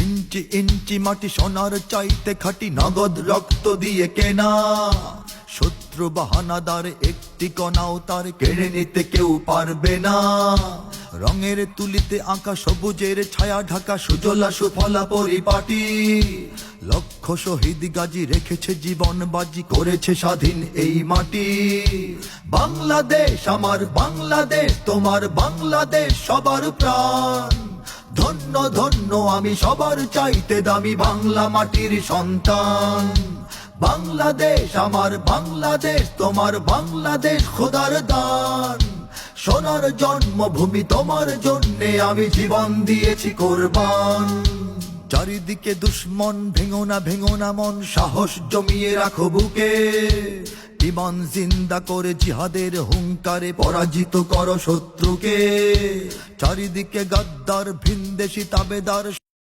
ইঞ্চি ইঞ্চি মাটি সোনার চাইতে খাঁটি, নগদ রক্ত দিয়ে কেনা। শত্রু বাহানাদার একটি কণাও তার কেড়ে নিতে কেউ পারবে না। রঙের তুলিতে আঁকা সবুজের ছায়া ঢাকা সুজলা সুফলা পরিপাটি। লক্ষ শহীদ গাজী রেখেছে জীবন বাজি, করেছে স্বাধীন এই মাটি। বাংলাদেশ আমার বাংলাদেশ, তোমার বাংলাদেশ সবার প্রাণ। ধন্য ধন্য আমি সবার চাইতে দামি বাংলা মাটির সন্তান। বাংলাদেশ আমার বাংলাদেশ, তোমার বাংলাদেশ খোদার দান। সোনার জন্মভূমি তোমার জন্যে আমি জীবন দিয়েছি কোরবান। চারিদিকে দুশ্মন, ভেঙো না মন, সাহস জমিয়ে রাখো বুকে। ইমান জিন্দা করে জিহাদের হুঙ্কারে পরাজিত করো শত্রুকে। চারিদিকে গাদ্দার ভিনদেশি তাবেদার